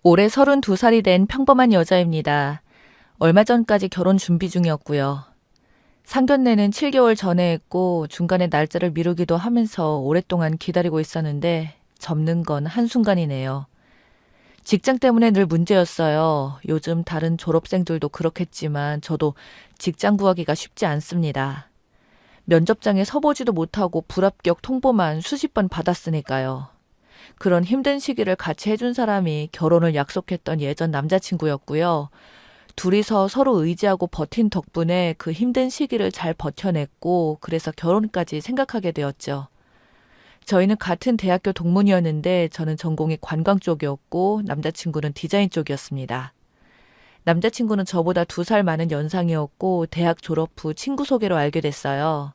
올해 32살이 된 평범한 여자입니다. 얼마 전까지 결혼 준비 중이었고요. 상견례는 7개월 전에 했고 중간에 날짜를 미루기도 하면서 오랫동안 기다리고 있었는데 접는 건 한순간이네요. 직장 때문에 늘 문제였어요. 요즘 다른 졸업생들도 그렇겠지만 저도 직장 구하기가 쉽지 않습니다. 면접장에 서보지도 못하고 불합격 통보만 수십 번 받았으니까요. 그런 힘든 시기를 같이 해준 사람이 결혼을 약속했던 예전 남자친구였고요. 둘이서 서로 의지하고 버틴 덕분에 그 힘든 시기를 잘 버텨냈고, 그래서 결혼까지 생각하게 되었죠. 저희는 같은 대학교 동문이었는데 저는 전공이 관광 쪽이었고 남자친구는 디자인 쪽이었습니다. 남자친구는 저보다 2살 많은 연상이었고 대학 졸업 후 친구 소개로 알게 됐어요.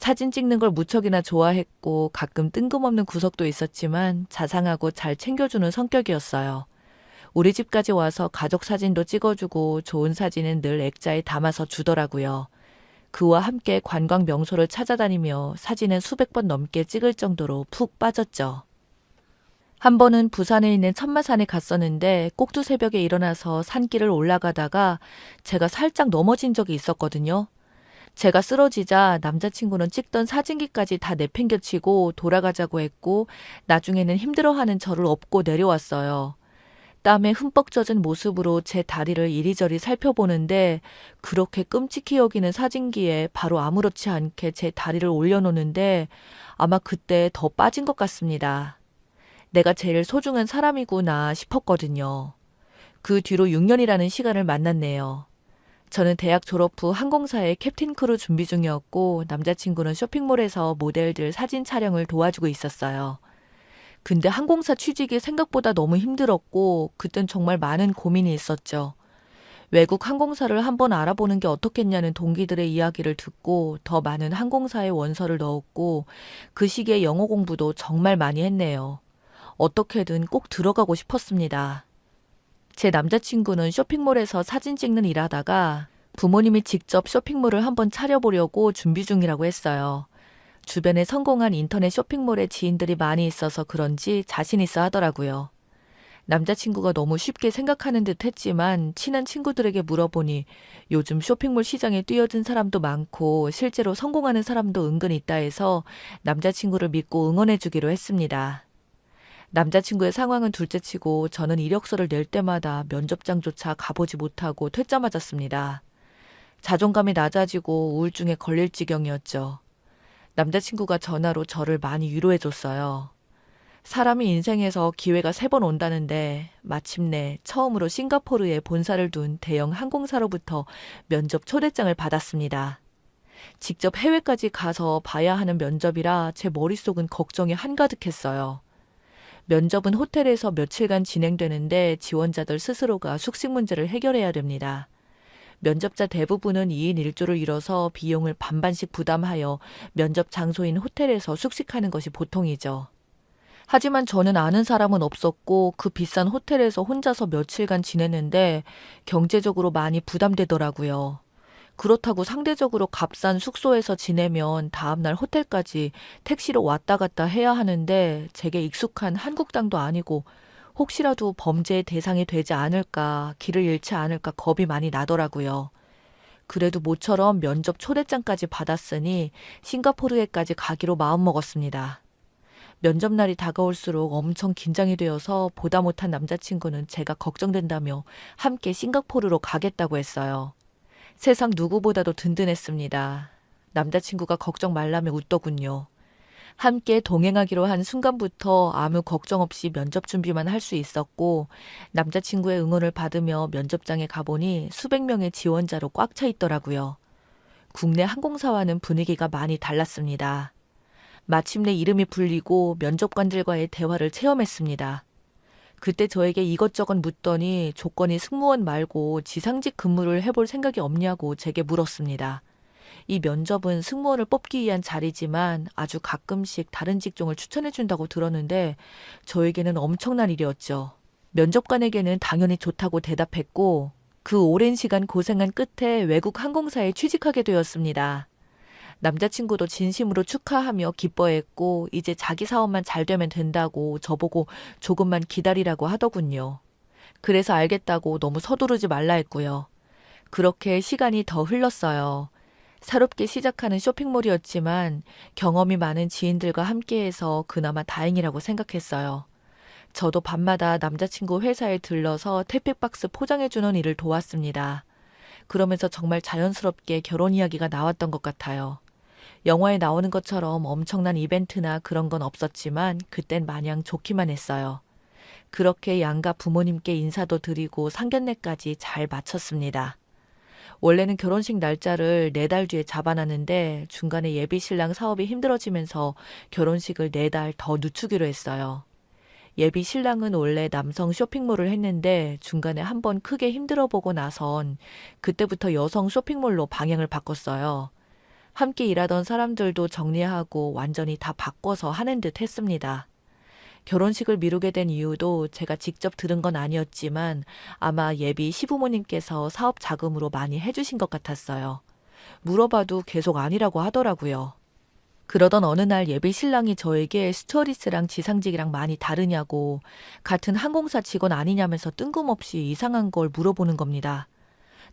사진 찍는 걸 무척이나 좋아했고 가끔 뜬금없는 구석도 있었지만 자상하고 잘 챙겨주는 성격이었어요. 우리 집까지 와서 가족 사진도 찍어주고 좋은 사진은 늘 액자에 담아서 주더라고요. 그와 함께 관광 명소를 찾아다니며 사진은 수백 번 넘게 찍을 정도로 푹 빠졌죠. 한 번은 부산에 있는 천마산에 갔었는데 꼭두 새벽에 일어나서 산길을 올라가다가 제가 살짝 넘어진 적이 있었거든요. 제가 쓰러지자 남자친구는 찍던 사진기까지 다 내팽겨치고 돌아가자고 했고 나중에는 힘들어하는 저를 업고 내려왔어요. 땀에 흠뻑 젖은 모습으로 제 다리를 이리저리 살펴보는데 그렇게 끔찍히 여기는 사진기에 바로 아무렇지 않게 제 다리를 올려놓는데 아마 그때 더 빠진 것 같습니다. 내가 제일 소중한 사람이구나 싶었거든요. 그 뒤로 6년이라는 시간을 만났네요. 저는 대학 졸업 후 항공사의 캡틴 크루 준비 중이었고 남자친구는 쇼핑몰에서 모델들 사진 촬영을 도와주고 있었어요. 근데 항공사 취직이 생각보다 너무 힘들었고 그땐 정말 많은 고민이 있었죠. 외국 항공사를 한번 알아보는 게 어떻겠냐는 동기들의 이야기를 듣고 더 많은 항공사에 원서를 넣었고 그 시기에 영어 공부도 정말 많이 했네요. 어떻게든 꼭 들어가고 싶었습니다. 제 남자친구는 쇼핑몰에서 사진 찍는 일 하다가 부모님이 직접 쇼핑몰을 한번 차려보려고 준비 중이라고 했어요. 주변에 성공한 인터넷 쇼핑몰에 지인들이 많이 있어서 그런지 자신 있어 하더라고요. 남자친구가 너무 쉽게 생각하는 듯 했지만 친한 친구들에게 물어보니 요즘 쇼핑몰 시장에 뛰어든 사람도 많고 실제로 성공하는 사람도 은근 있다 해서 남자친구를 믿고 응원해 주기로 했습니다. 남자친구의 상황은 둘째치고 저는 이력서를 낼 때마다 면접장조차 가보지 못하고 퇴짜 맞았습니다. 자존감이 낮아지고 우울증에 걸릴 지경이었죠. 남자친구가 전화로 저를 많이 위로해줬어요. 사람이 인생에서 기회가 3번 온다는데 마침내 처음으로 싱가포르에 본사를 둔 대형 항공사로부터 면접 초대장을 받았습니다. 직접 해외까지 가서 봐야 하는 면접이라 제 머릿속은 걱정이 한가득했어요. 면접은 호텔에서 며칠간 진행되는데 지원자들 스스로가 숙식 문제를 해결해야 됩니다. 면접자 대부분은 2인 1조를 이뤄서 비용을 반반씩 부담하여 면접 장소인 호텔에서 숙식하는 것이 보통이죠. 하지만 저는 아는 사람은 없었고 그 비싼 호텔에서 혼자서 며칠간 지냈는데 경제적으로 많이 부담되더라고요. 그렇다고 상대적으로 값싼 숙소에서 지내면 다음날 호텔까지 택시로 왔다 갔다 해야 하는데 제게 익숙한 한국 땅도 아니고 혹시라도 범죄의 대상이 되지 않을까, 길을 잃지 않을까 겁이 많이 나더라고요. 그래도 모처럼 면접 초대장까지 받았으니 싱가포르에까지 가기로 마음먹었습니다. 면접날이 다가올수록 엄청 긴장이 되어서 보다 못한 남자친구는 제가 걱정된다며 함께 싱가포르로 가겠다고 했어요. 세상 누구보다도 든든했습니다. 남자친구가 걱정 말라며 웃더군요. 함께 동행하기로 한 순간부터 아무 걱정 없이 면접 준비만 할 수 있었고 남자친구의 응원을 받으며 면접장에 가보니 수백 명의 지원자로 꽉 차 있더라고요. 국내 항공사와는 분위기가 많이 달랐습니다. 마침내 이름이 불리고 면접관들과의 대화를 체험했습니다. 그때 저에게 이것저것 묻더니 조건이 승무원 말고 지상직 근무를 해볼 생각이 없냐고 제게 물었습니다. 이 면접은 승무원을 뽑기 위한 자리지만 아주 가끔씩 다른 직종을 추천해준다고 들었는데 저에게는 엄청난 일이었죠. 면접관에게는 당연히 좋다고 대답했고 그 오랜 시간 고생한 끝에 외국 항공사에 취직하게 되었습니다. 남자친구도 진심으로 축하하며 기뻐했고 이제 자기 사업만 잘 되면 된다고 저보고 조금만 기다리라고 하더군요. 그래서 알겠다고 너무 서두르지 말라 했고요. 그렇게 시간이 더 흘렀어요. 새롭게 시작하는 쇼핑몰이었지만 경험이 많은 지인들과 함께해서 그나마 다행이라고 생각했어요. 저도 밤마다 남자친구 회사에 들러서 택배박스 포장해주는 일을 도왔습니다. 그러면서 정말 자연스럽게 결혼 이야기가 나왔던 것 같아요. 영화에 나오는 것처럼 엄청난 이벤트나 그런 건 없었지만 그땐 마냥 좋기만 했어요. 그렇게 양가 부모님께 인사도 드리고 상견례까지 잘 마쳤습니다. 원래는 결혼식 날짜를 4달 뒤에 잡아놨는데 중간에 예비 신랑 사업이 힘들어지면서 결혼식을 4달 더 늦추기로 했어요. 예비 신랑은 원래 남성 쇼핑몰을 했는데 중간에 한번 크게 힘들어 보고 나선 그때부터 여성 쇼핑몰로 방향을 바꿨어요. 함께 일하던 사람들도 정리하고 완전히 다 바꿔서 하는 듯 했습니다. 결혼식을 미루게 된 이유도 제가 직접 들은 건 아니었지만 아마 예비 시부모님께서 사업 자금으로 많이 해주신 것 같았어요. 물어봐도 계속 아니라고 하더라고요. 그러던 어느 날 예비 신랑이 저에게 스튜어디스랑 지상직이랑 많이 다르냐고 같은 항공사 직원 아니냐면서 뜬금없이 이상한 걸 물어보는 겁니다.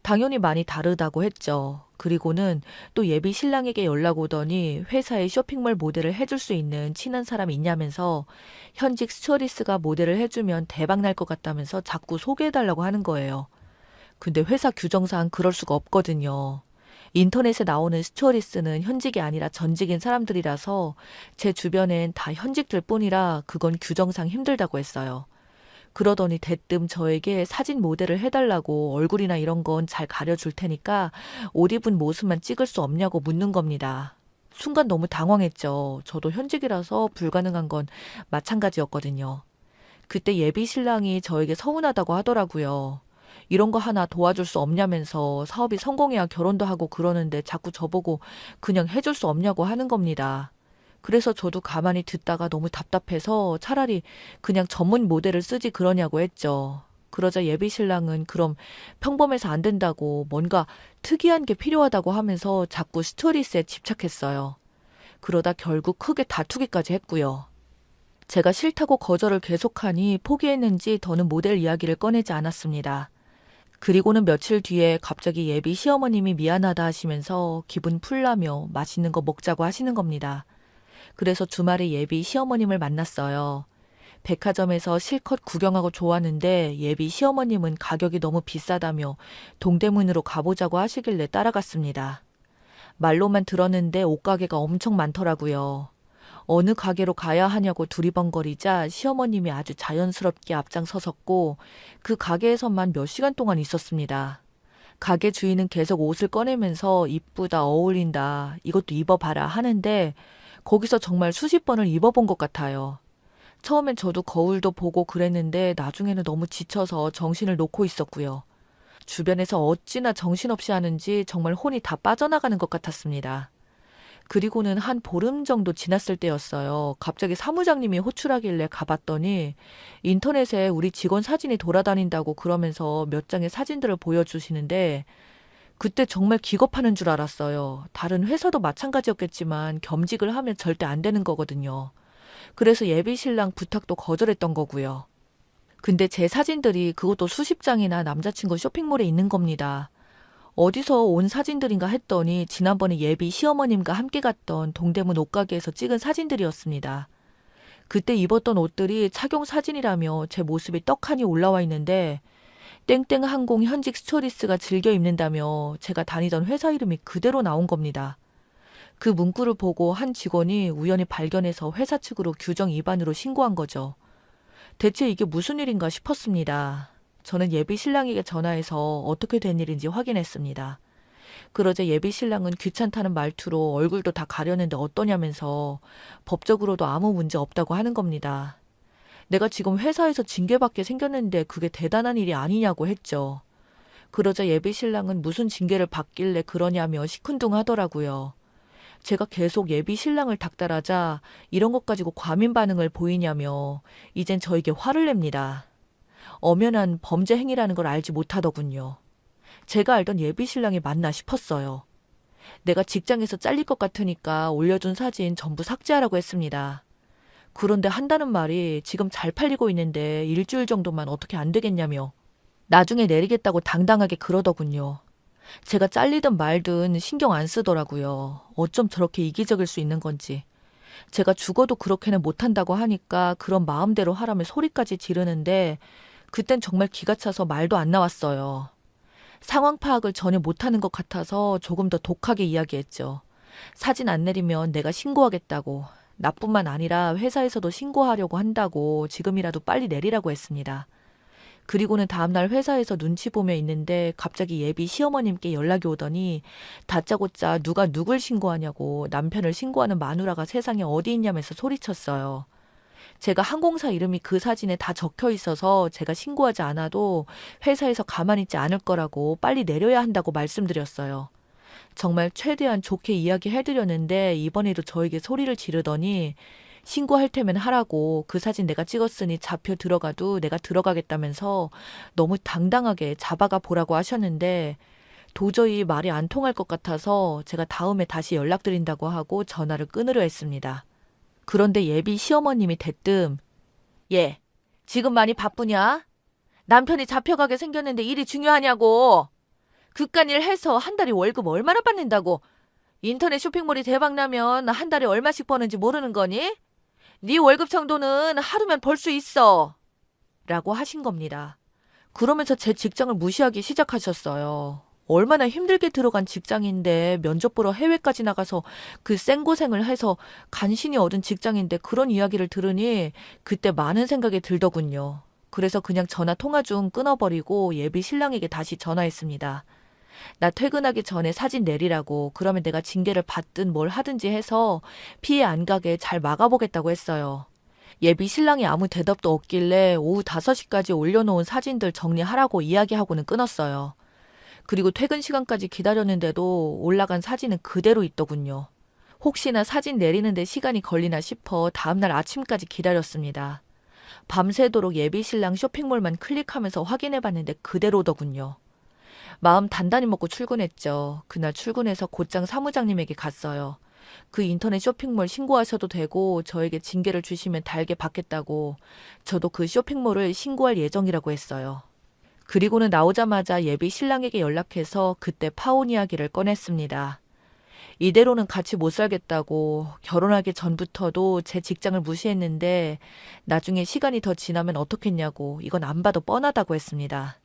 당연히 많이 다르다고 했죠. 그리고는 또 예비 신랑에게 연락 오더니 회사에 쇼핑몰 모델을 해줄 수 있는 친한 사람 있냐면서 현직 스튜어디스가 모델을 해주면 대박 날 것 같다면서 자꾸 소개해달라고 하는 거예요. 근데 회사 규정상 그럴 수가 없거든요. 인터넷에 나오는 스튜어디스는 현직이 아니라 전직인 사람들이라서 제 주변엔 다 현직들 뿐이라 그건 규정상 힘들다고 했어요. 그러더니 대뜸 저에게 사진 모델을 해달라고 얼굴이나 이런 건 잘 가려줄 테니까 옷 입은 모습만 찍을 수 없냐고 묻는 겁니다. 순간 너무 당황했죠. 저도 현직이라서 불가능한 건 마찬가지였거든요. 그때 예비 신랑이 저에게 서운하다고 하더라고요. 이런 거 하나 도와줄 수 없냐면서 사업이 성공해야 결혼도 하고 그러는데 자꾸 저보고 그냥 해줄 수 없냐고 하는 겁니다. 그래서 저도 가만히 듣다가 너무 답답해서 차라리 그냥 전문 모델을 쓰지 그러냐고 했죠. 그러자 예비 신랑은 그럼 평범해서 안 된다고 뭔가 특이한 게 필요하다고 하면서 자꾸 스토리스에 집착했어요. 그러다 결국 크게 다투기까지 했고요. 제가 싫다고 거절을 계속하니 포기했는지 더는 모델 이야기를 꺼내지 않았습니다. 그리고는 며칠 뒤에 갑자기 예비 시어머님이 미안하다 하시면서 기분 풀라며 맛있는 거 먹자고 하시는 겁니다. 그래서 주말에 예비 시어머님을 만났어요. 백화점에서 실컷 구경하고 좋았는데 예비 시어머님은 가격이 너무 비싸다며 동대문으로 가보자고 하시길래 따라갔습니다. 말로만 들었는데 옷가게가 엄청 많더라고요. 어느 가게로 가야 하냐고 두리번거리자 시어머님이 아주 자연스럽게 앞장서섰고 그 가게에서만 몇 시간 동안 있었습니다. 가게 주인은 계속 옷을 꺼내면서 이쁘다, 어울린다, 이것도 입어봐라 하는데 거기서 정말 수십 번을 입어본 것 같아요. 처음엔 저도 거울도 보고 그랬는데 나중에는 너무 지쳐서 정신을 놓고 있었고요. 주변에서 어찌나 정신없이 하는지 정말 혼이 다 빠져나가는 것 같았습니다. 그리고는 한 보름 정도 지났을 때였어요. 갑자기 사무장님이 호출하길래 가봤더니 인터넷에 우리 직원 사진이 돌아다닌다고 그러면서 몇 장의 사진들을 보여주시는데 그때 정말 기겁하는 줄 알았어요. 다른 회사도 마찬가지였겠지만 겸직을 하면 절대 안 되는 거거든요. 그래서 예비 신랑 부탁도 거절했던 거고요. 근데 제 사진들이 그것도 수십 장이나 남자친구 쇼핑몰에 있는 겁니다. 어디서 온 사진들인가 했더니 지난번에 예비 시어머님과 함께 갔던 동대문 옷가게에서 찍은 사진들이었습니다. 그때 입었던 옷들이 착용 사진이라며 제 모습이 떡하니 올라와 있는데 땡땡 항공 현직 스튜어디스가 즐겨 입는다며 제가 다니던 회사 이름이 그대로 나온 겁니다. 그 문구를 보고 한 직원이 우연히 발견해서 회사 측으로 규정 위반으로 신고한 거죠. 대체 이게 무슨 일인가 싶었습니다. 저는 예비 신랑에게 전화해서 어떻게 된 일인지 확인했습니다. 그러자 예비 신랑은 귀찮다는 말투로 얼굴도 다 가렸는데 어떠냐면서 법적으로도 아무 문제 없다고 하는 겁니다. 내가 지금 회사에서 징계받게 생겼는데 그게 대단한 일이 아니냐고 했죠. 그러자 예비 신랑은 무슨 징계를 받길래 그러냐며 시큰둥하더라고요. 제가 계속 예비 신랑을 닥달하자 이런 것 가지고 과민 반응을 보이냐며 이젠 저에게 화를 냅니다. 엄연한 범죄 행위라는 걸 알지 못하더군요. 제가 알던 예비 신랑이 맞나 싶었어요. 내가 직장에서 잘릴 것 같으니까 올려준 사진 전부 삭제하라고 했습니다. 그런데 한다는 말이 지금 잘 팔리고 있는데 일주일 정도만 어떻게 안 되겠냐며 나중에 내리겠다고 당당하게 그러더군요. 제가 잘리든 말든 신경 안 쓰더라고요. 어쩜 저렇게 이기적일 수 있는 건지. 제가 죽어도 그렇게는 못한다고 하니까 그런 마음대로 하라며 소리까지 지르는데 그땐 정말 기가 차서 말도 안 나왔어요. 상황 파악을 전혀 못하는 것 같아서 조금 더 독하게 이야기했죠. 사진 안 내리면 내가 신고하겠다고. 나뿐만 아니라 회사에서도 신고하려고 한다고 지금이라도 빨리 내리라고 했습니다. 그리고는 다음날 회사에서 눈치 보며 있는데 갑자기 예비 시어머님께 연락이 오더니 다짜고짜 누가 누굴 신고하냐고 남편을 신고하는 마누라가 세상에 어디 있냐면서 소리쳤어요. 제가 항공사 이름이 그 사진에 다 적혀 있어서 제가 신고하지 않아도 회사에서 가만히 있지 않을 거라고 빨리 내려야 한다고 말씀드렸어요. 정말 최대한 좋게 이야기해드렸는데 이번에도 저에게 소리를 지르더니 신고할 테면 하라고 그 사진 내가 찍었으니 잡혀 들어가도 내가 들어가겠다면서 너무 당당하게 잡아가 보라고 하셨는데 도저히 말이 안 통할 것 같아서 제가 다음에 다시 연락드린다고 하고 전화를 끊으려 했습니다. 그런데 예비 시어머님이 대뜸 얘, 지금 많이 바쁘냐? 남편이 잡혀가게 생겼는데 일이 중요하냐고. 그깟 일 해서 한 달에 월급 얼마나 받는다고. 인터넷 쇼핑몰이 대박나면 한 달에 얼마씩 버는지 모르는 거니? 네 월급 정도는 하루면 벌 수 있어. 라고 하신 겁니다. 그러면서 제 직장을 무시하기 시작하셨어요. 얼마나 힘들게 들어간 직장인데 면접 보러 해외까지 나가서 그 생고생을 해서 간신히 얻은 직장인데 그런 이야기를 들으니 그때 많은 생각이 들더군요. 그래서 그냥 전화 통화 중 끊어버리고 예비 신랑에게 다시 전화했습니다. 나 퇴근하기 전에 사진 내리라고 그러면 내가 징계를 받든 뭘 하든지 해서 피해 안 가게 잘 막아보겠다고 했어요. 예비 신랑이 아무 대답도 없길래 오후 5시까지 올려놓은 사진들 정리하라고 이야기하고는 끊었어요. 그리고 퇴근 시간까지 기다렸는데도 올라간 사진은 그대로 있더군요. 혹시나 사진 내리는데 시간이 걸리나 싶어 다음날 아침까지 기다렸습니다. 밤새도록 예비 신랑 쇼핑몰만 클릭하면서 확인해봤는데 그대로더군요. 마음 단단히 먹고 출근했죠. 그날 출근해서 곧장 사무장님에게 갔어요. 그 인터넷 쇼핑몰 신고하셔도 되고 저에게 징계를 주시면 달게 받겠다고 저도 그 쇼핑몰을 신고할 예정이라고 했어요. 그리고는 나오자마자 예비 신랑에게 연락해서 그때 파혼 이야기를 꺼냈습니다. 이대로는 같이 못 살겠다고 결혼하기 전부터도 제 직장을 무시했는데 나중에 시간이 더 지나면 어떻겠냐고 이건 안 봐도 뻔하다고 했습니다.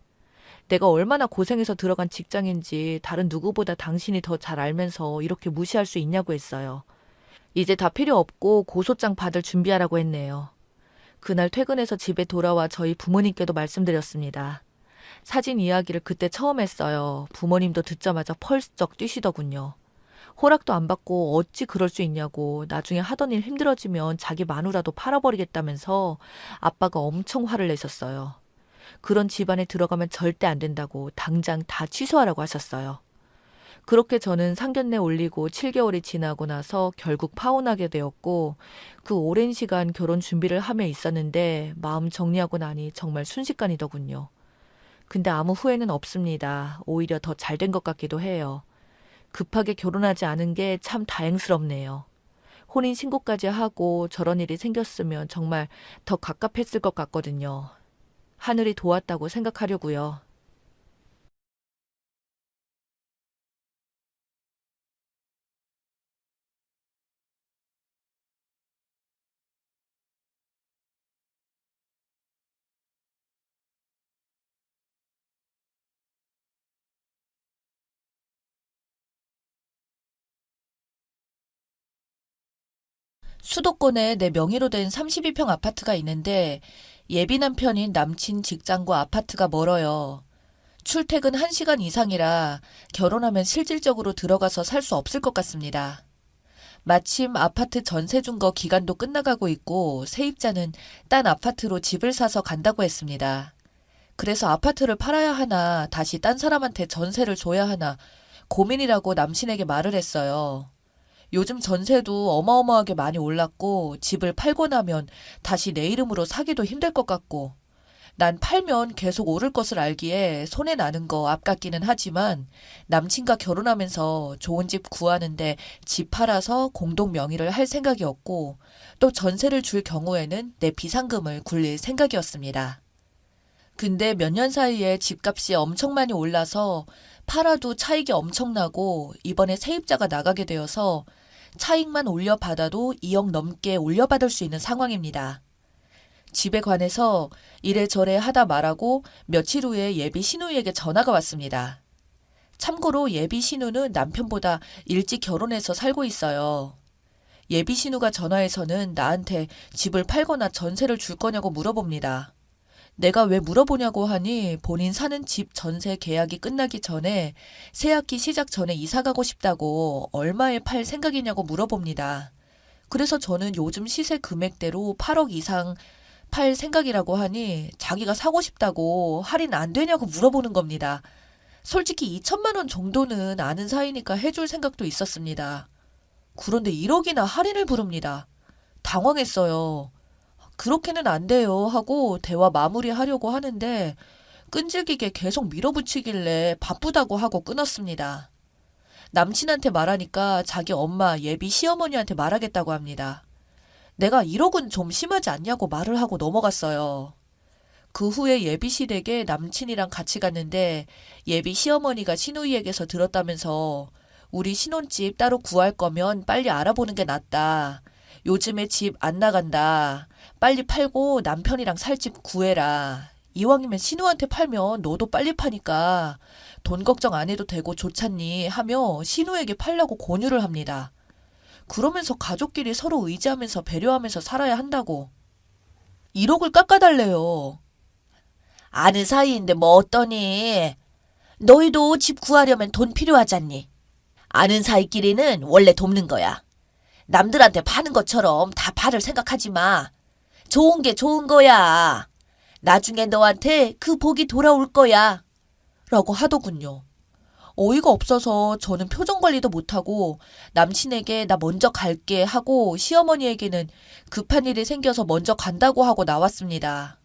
내가 얼마나 고생해서 들어간 직장인지 다른 누구보다 당신이 더 잘 알면서 이렇게 무시할 수 있냐고 했어요. 이제 다 필요 없고 고소장 받을 준비하라고 했네요. 그날 퇴근해서 집에 돌아와 저희 부모님께도 말씀드렸습니다. 사진 이야기를 그때 처음 했어요. 부모님도 듣자마자 펄쩍 뛰시더군요. 허락도 안 받고 어찌 그럴 수 있냐고 나중에 하던 일 힘들어지면 자기 마누라도 팔아버리겠다면서 아빠가 엄청 화를 내셨어요. 그런 집안에 들어가면 절대 안 된다고 당장 다 취소하라고 하셨어요. 그렇게 저는 상견례 올리고 7개월이 지나고 나서 결국 파혼하게 되었고 그 오랜 시간 결혼 준비를 하며 있었는데 마음 정리하고 나니 정말 순식간이더군요. 근데 아무 후회는 없습니다. 오히려 더 잘 된 것 같기도 해요. 급하게 결혼하지 않은 게 참 다행스럽네요. 혼인신고까지 하고 저런 일이 생겼으면 정말 더 갑갑했을 것 같거든요. 하늘이 도왔다고 생각하려고요. 수도권에 내 명의로 된 32평 아파트가 있는데 예비 남편인 남친 직장과 아파트가 멀어요. 출퇴근 1시간 이상이라 결혼하면 실질적으로 들어가서 살 수 없을 것 같습니다. 마침 아파트 전세 준 거 기간도 끝나가고 있고 세입자는 딴 아파트로 집을 사서 간다고 했습니다. 그래서 아파트를 팔아야 하나 다시 딴 사람한테 전세를 줘야 하나 고민이라고 남친에게 말을 했어요. 요즘 전세도 어마어마하게 많이 올랐고 집을 팔고 나면 다시 내 이름으로 사기도 힘들 것 같고 난 팔면 계속 오를 것을 알기에 손해 나는 거 아깝기는 하지만 남친과 결혼하면서 좋은 집 구하는데 집 팔아서 공동 명의를 할 생각이었고 또 전세를 줄 경우에는 내 비상금을 굴릴 생각이었습니다. 근데 몇 년 사이에 집값이 엄청 많이 올라서 팔아도 차익이 엄청나고 이번에 세입자가 나가게 되어서 차익만 올려받아도 2억 넘게 올려받을 수 있는 상황입니다. 집에 관해서 이래저래 하다 말하고 며칠 후에 예비 시누이에게 전화가 왔습니다. 참고로 예비 시누는 남편보다 일찍 결혼해서 살고 있어요. 예비 시누가 전화해서는 나한테 집을 팔거나 전세를 줄 거냐고 물어봅니다. 내가 왜 물어보냐고 하니 본인 사는 집 전세 계약이 끝나기 전에 새학기 시작 전에 이사 가고 싶다고 얼마에 팔 생각이냐고 물어봅니다. 그래서 저는 요즘 시세 금액대로 8억 이상 팔 생각이라고 하니 자기가 사고 싶다고 할인 안 되냐고 물어보는 겁니다. 솔직히 2천만 원 정도는 아는 사이니까 해줄 생각도 있었습니다. 그런데 1억이나 할인을 부릅니다. 당황했어요. 그렇게는 안 돼요 하고 대화 마무리하려고 하는데 끈질기게 계속 밀어붙이길래 바쁘다고 하고 끊었습니다. 남친한테 말하니까 자기 엄마 예비 시어머니한테 말하겠다고 합니다. 내가 1억은 좀 심하지 않냐고 말을 하고 넘어갔어요. 그 후에 예비 시댁에 남친이랑 같이 갔는데 예비 시어머니가 시누이에게서 들었다면서 우리 신혼집 따로 구할 거면 빨리 알아보는 게 낫다. 요즘에 집 안 나간다. 빨리 팔고 남편이랑 살 집 구해라. 이왕이면 신우한테 팔면 너도 빨리 파니까 돈 걱정 안 해도 되고 좋잖니 하며 신우에게 팔라고 권유를 합니다. 그러면서 가족끼리 서로 의지하면서 배려하면서 살아야 한다고. 1억을 깎아달래요. 아는 사이인데 뭐 어떠니? 너희도 집 구하려면 돈 필요하잖니. 아는 사이끼리는 원래 돕는 거야. 남들한테 파는 것처럼 다 받을 생각하지 마. 좋은 게 좋은 거야. 나중에 너한테 그 복이 돌아올 거야. 라고 하더군요. 어이가 없어서 저는 표정 관리도 못하고 남친에게 나 먼저 갈게 하고 시어머니에게는 급한 일이 생겨서 먼저 간다고 하고 나왔습니다.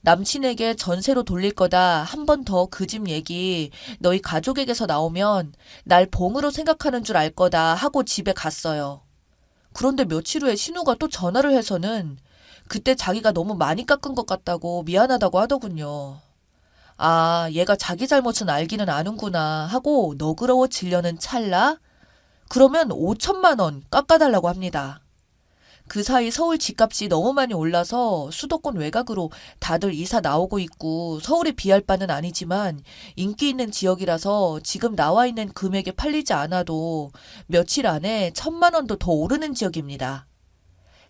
남친에게 전세로 돌릴 거다 한 번 더 그 집 얘기 너희 가족에게서 나오면 날 봉으로 생각하는 줄 알 거다 하고 집에 갔어요. 그런데 며칠 후에 신우가 또 전화를 해서는 그때 자기가 너무 많이 깎은 것 같다고 미안하다고 하더군요. 아, 얘가 자기 잘못은 알기는 아는구나 하고 너그러워지려는 찰나? 그러면 5천만 원 깎아달라고 합니다. 그 사이 서울 집값이 너무 많이 올라서 수도권 외곽으로 다들 이사 나오고 있고 서울에 비할 바는 아니지만 인기 있는 지역이라서 지금 나와 있는 금액에 팔리지 않아도 며칠 안에 1,000만 원도 더 오르는 지역입니다.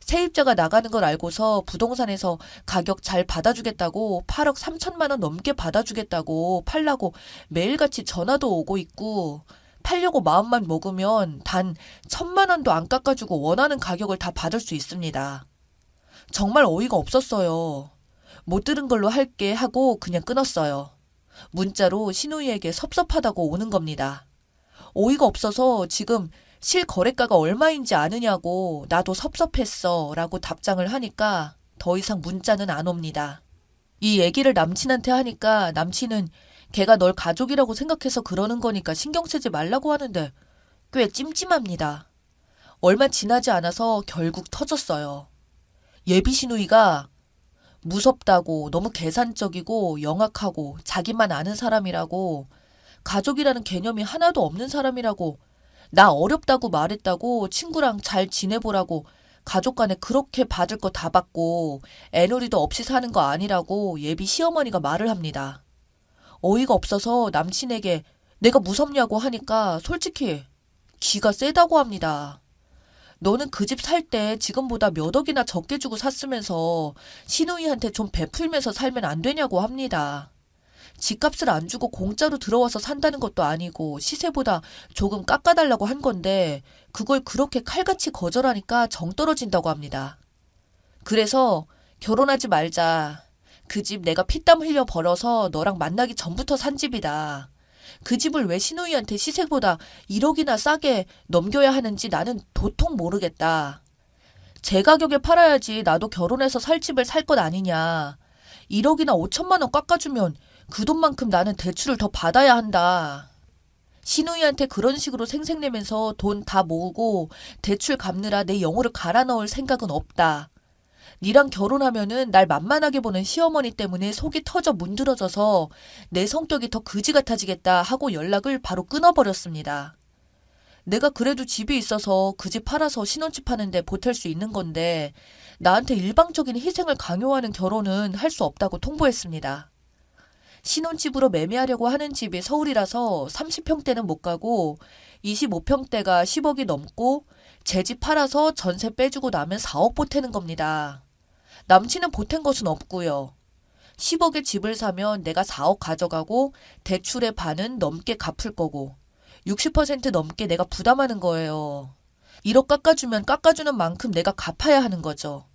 세입자가 나가는 걸 알고서 부동산에서 가격 잘 받아주겠다고 8억 3천만 원 넘게 받아주겠다고 팔라고 매일같이 전화도 오고 있고 팔려고 마음만 먹으면 단 1,000만 원도 안 깎아주고 원하는 가격을 다 받을 수 있습니다. 정말 어이가 없었어요. 못 들은 걸로 할게 하고 그냥 끊었어요. 문자로 신우이에게 섭섭하다고 오는 겁니다. 어이가 없어서 지금 실거래가가 얼마인지 아느냐고 나도 섭섭했어 라고 답장을 하니까 더 이상 문자는 안 옵니다. 이 얘기를 남친한테 하니까 남친은 걔가 널 가족이라고 생각해서 그러는 거니까 신경 쓰지 말라고 하는데 꽤 찜찜합니다. 얼마 지나지 않아서 결국 터졌어요. 예비 시누이가 무섭다고 너무 계산적이고 영악하고 자기만 아는 사람이라고 가족이라는 개념이 하나도 없는 사람이라고 나 어렵다고 말했다고 친구랑 잘 지내보라고 가족 간에 그렇게 받을 거 다 받고 애누리도 없이 사는 거 아니라고 예비 시어머니가 말을 합니다. 어이가 없어서 남친에게 내가 무섭냐고 하니까 솔직히 기가 세다고 합니다. 너는 그 집 살 때 지금보다 몇 억이나 적게 주고 샀으면서 시누이한테 좀 베풀면서 살면 안 되냐고 합니다. 집값을 안 주고 공짜로 들어와서 산다는 것도 아니고 시세보다 조금 깎아달라고 한 건데 그걸 그렇게 칼같이 거절하니까 정 떨어진다고 합니다. 그래서 결혼하지 말자. 그 집 내가 피땀 흘려 벌어서 너랑 만나기 전부터 산 집이다. 그 집을 왜 시누이한테 시세보다 1억이나 싸게 넘겨야 하는지 나는 도통 모르겠다. 제 가격에 팔아야지 나도 결혼해서 살 집을 살 것 아니냐. 1억이나 5천만 원 깎아주면 그 돈만큼 나는 대출을 더 받아야 한다. 신우이한테 그런 식으로 생색내면서 돈 다 모으고 대출 갚느라 내 영혼을 갈아 넣을 생각은 없다. 니랑 결혼하면은 날 만만하게 보는 시어머니 때문에 속이 터져 문드러져서 내 성격이 더 그지 같아지겠다 하고 연락을 바로 끊어버렸습니다. 내가 그래도 집이 있어서 그 집 팔아서 신혼집 하는데 보탤 수 있는 건데 나한테 일방적인 희생을 강요하는 결혼은 할 수 없다고 통보했습니다. 신혼집으로 매매하려고 하는 집이 서울이라서 30평대는 못 가고 25평대가 10억이 넘고 제 집 팔아서 전세 빼주고 나면 4억 보태는 겁니다. 남친은 보탠 것은 없고요. 10억의 집을 사면 내가 4억 가져가고 대출의 반은 넘게 갚을 거고 60% 넘게 내가 부담하는 거예요. 1억 깎아주면 깎아주는 만큼 내가 갚아야 하는 거죠.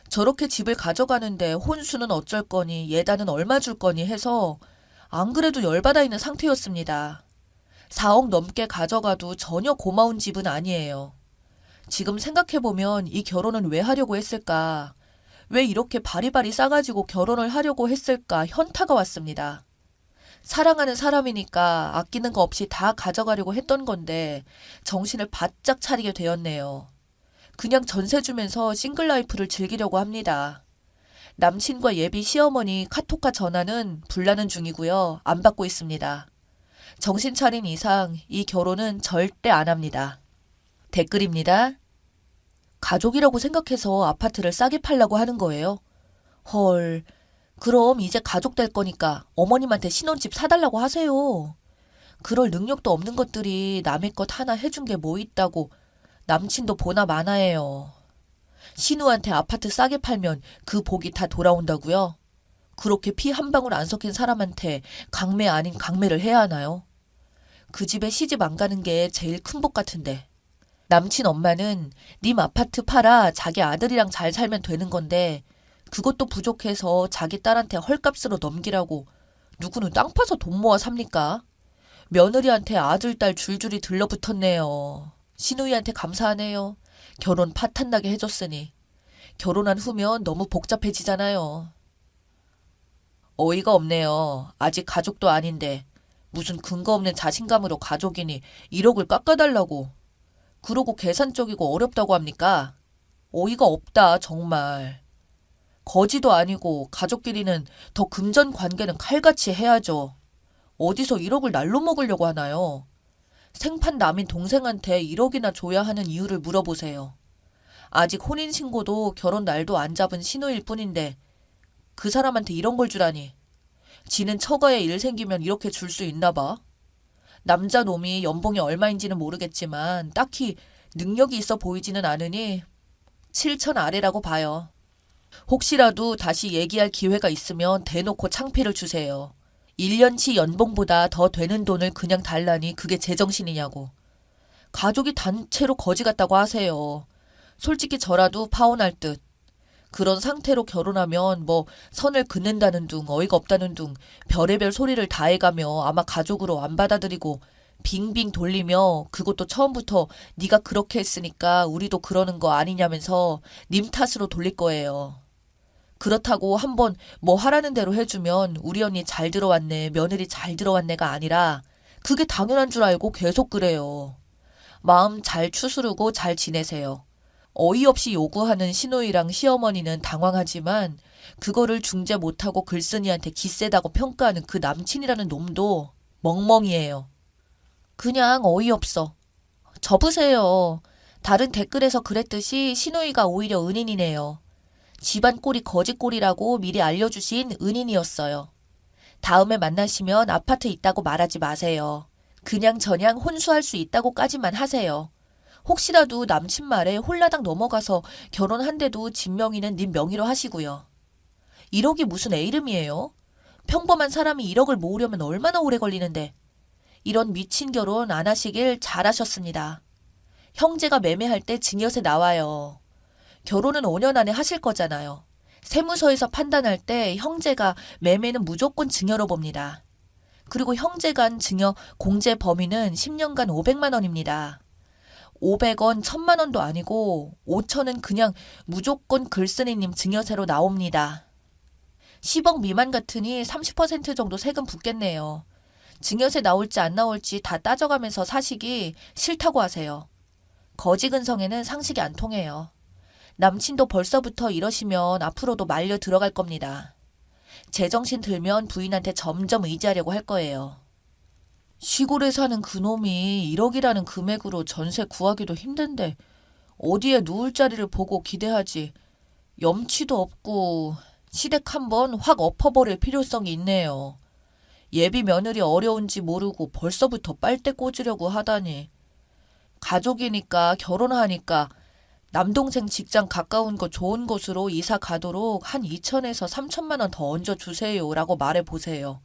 저렇게 집을 가져가는데 혼수는 어쩔 거니 예단은 얼마 줄 거니 해서 안 그래도 열받아 있는 상태였습니다. 4억 넘게 가져가도 전혀 고마운 집은 아니에요. 지금 생각해보면 이 결혼은 왜 하려고 했을까? 왜 이렇게 바리바리 싸가지고 결혼을 하려고 했을까 현타가 왔습니다. 사랑하는 사람이니까 아끼는 거 없이 다 가져가려고 했던 건데 정신을 바짝 차리게 되었네요. 그냥 전세 주면서 싱글라이프를 즐기려고 합니다. 남친과 예비 시어머니 카톡과 전화는 불나는 중이고요. 안 받고 있습니다. 정신 차린 이상 이 결혼은 절대 안 합니다. 댓글입니다. 가족이라고 생각해서 아파트를 싸게 팔라고 하는 거예요? 헐, 그럼 이제 가족 될 거니까 어머님한테 신혼집 사달라고 하세요. 그럴 능력도 없는 것들이 남의 것 하나 해준 게 뭐 있다고 남친도 보나 마나예요. 신우한테 아파트 싸게 팔면 그 복이 다 돌아온다고요? 그렇게 피 한 방울 안 섞인 사람한테 강매 아닌 강매를 해야 하나요? 그 집에 시집 안 가는 게 제일 큰 복 같은데. 남친 엄마는 님 아파트 팔아 자기 아들이랑 잘 살면 되는 건데 그것도 부족해서 자기 딸한테 헐값으로 넘기라고 누구는 땅 파서 돈 모아 삽니까? 며느리한테 아들, 딸 줄줄이 들러붙었네요. 신우이한테 감사하네요. 결혼 파탄나게 해줬으니. 결혼한 후면 너무 복잡해지잖아요. 어이가 없네요. 아직 가족도 아닌데 무슨 근거 없는 자신감으로 가족이니 1억을 깎아달라고. 그러고 계산적이고 어렵다고 합니까? 어이가 없다 정말. 거지도 아니고 가족끼리는 더 금전 관계는 칼같이 해야죠. 어디서 1억을 날로 먹으려고 하나요? 생판 남인 동생한테 1억이나 줘야 하는 이유를 물어보세요. 아직 혼인신고도 결혼 날도 안 잡은 신우일 뿐인데 그 사람한테 이런 걸 주라니. 지는 처가에 일 생기면 이렇게 줄 수 있나 봐. 남자 놈이 연봉이 얼마인지는 모르겠지만 딱히 능력이 있어 보이지는 않으니 7천 아래라고 봐요. 혹시라도 다시 얘기할 기회가 있으면 대놓고 창피를 주세요. 1년치 연봉보다 더 되는 돈을 그냥 달라니 그게 제정신이냐고. 가족이 단체로 거지 같다고 하세요. 솔직히 저라도 파혼할 듯. 그런 상태로 결혼하면 뭐 선을 긋는다는 둥 어이가 없다는 둥 별의별 소리를 다 해가며 아마 가족으로 안 받아들이고 빙빙 돌리며 그것도 처음부터 네가 그렇게 했으니까 우리도 그러는 거 아니냐면서 님 탓으로 돌릴 거예요. 그렇다고 한번 뭐 하라는 대로 해주면 우리 언니 잘 들어왔네 며느리 잘 들어왔네가 아니라 그게 당연한 줄 알고 계속 그래요. 마음 잘 추스르고 잘 지내세요. 어이없이 요구하는 시누이랑 시어머니는 당황하지만 그거를 중재 못하고 글쓴이한테 기세다고 평가하는 그 남친이라는 놈도 멍멍이에요. 그냥 어이없어. 접으세요. 다른 댓글에서 그랬듯이 시누이가 오히려 은인이네요. 집안 꼴이 거지 꼴이라고 미리 알려주신 은인이었어요. 다음에 만나시면 아파트 있다고 말하지 마세요. 그냥 저냥 혼수할 수 있다고까지만 하세요. 혹시라도 남친 말에 홀라당 넘어가서 결혼한데도 집 명의는 님 명의로 하시고요. 1억이 무슨 애 이름이에요? 평범한 사람이 1억을 모으려면 얼마나 오래 걸리는데. 이런 미친 결혼 안 하시길 잘하셨습니다. 형제가 매매할 때 증여세 나와요. 결혼은 5년 안에 하실 거잖아요. 세무서에서 판단할 때 형제가 매매는 무조건 증여로 봅니다. 그리고 형제 간 증여 공제 범위는 10년간 500만 원입니다. 500원, 1000만 원도 아니고 5천은 그냥 무조건 글쓴이님 증여세로 나옵니다. 10억 미만 같으니 30% 정도 세금 붙겠네요. 증여세 나올지 안 나올지 다 따져가면서 사시기 싫다고 하세요. 거지 근성에는 상식이 안 통해요. 남친도 벌써부터 이러시면 앞으로도 말려 들어갈 겁니다. 제정신 들면 부인한테 점점 의지하려고 할 거예요. 시골에 사는 그놈이 1억이라는 금액으로 전세 구하기도 힘든데 어디에 누울 자리를 보고 기대하지. 염치도 없고 시댁 한번 확 엎어버릴 필요성이 있네요. 예비 며느리 어려운지 모르고 벌써부터 빨대 꽂으려고 하다니. 가족이니까 결혼하니까 남동생 직장 가까운 거 좋은 곳으로 이사 가도록 한 2천에서 3천만 원 더 얹어주세요 라고 말해보세요.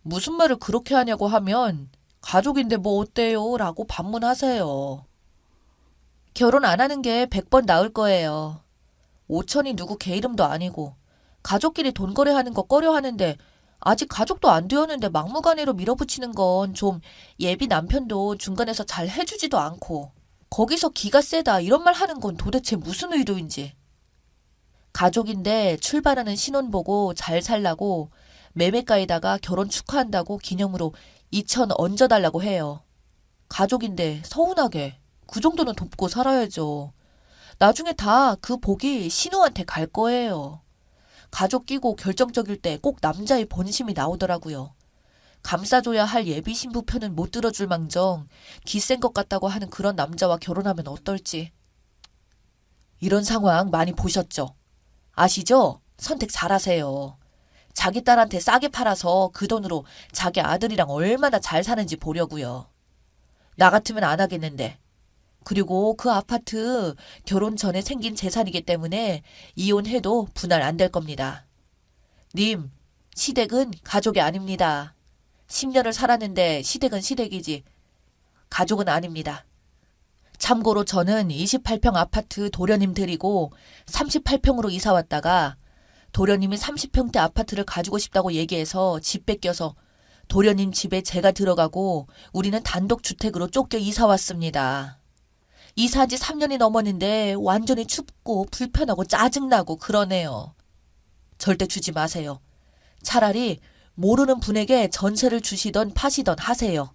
무슨 말을 그렇게 하냐고 하면 가족인데 뭐 어때요? 라고 반문하세요. 결혼 안 하는 게 100번 나을 거예요. 5천이 누구 개 이름도 아니고 가족끼리 돈 거래하는 거 꺼려 하는데 아직 가족도 안 되었는데 막무가내로 밀어붙이는 건 좀 예비 남편도 중간에서 잘 해주지도 않고 거기서 기가 세다 이런 말 하는 건 도대체 무슨 의도인지. 가족인데 출발하는 신혼 보고 잘 살라고 매매가에다가 결혼 축하한다고 기념으로 2천 얹어달라고 해요. 가족인데 서운하게 그 정도는 돕고 살아야죠. 나중에 다 그 복이 신우한테 갈 거예요. 가족 끼고 결정적일 때 꼭 남자의 본심이 나오더라고요. 감싸줘야 할 예비 신부 편은 못 들어줄 망정 기센 것 같다고 하는 그런 남자와 결혼하면 어떨지. 이런 상황 많이 보셨죠? 아시죠? 선택 잘하세요. 자기 딸한테 싸게 팔아서 그 돈으로 자기 아들이랑 얼마나 잘 사는지 보려고요. 나 같으면 안 하겠는데. 그리고 그 아파트 결혼 전에 생긴 재산이기 때문에 이혼해도 분할 안 될 겁니다. 님, 시댁은 가족이 아닙니다. 10년을 살았는데 시댁은 시댁이지 가족은 아닙니다. 참고로 저는 28평 아파트 도련님 드리고 38평으로 이사 왔다가 도련님이 30평대 아파트를 가지고 싶다고 얘기해서 집 뺏겨서 도련님 집에 제가 들어가고 우리는 단독주택으로 쫓겨 이사 왔습니다. 이사한 지 3년이 넘었는데 완전히 춥고 불편하고 짜증나고 그러네요. 절대 주지 마세요. 차라리 모르는 분에게 전세를 주시던 파시던 하세요.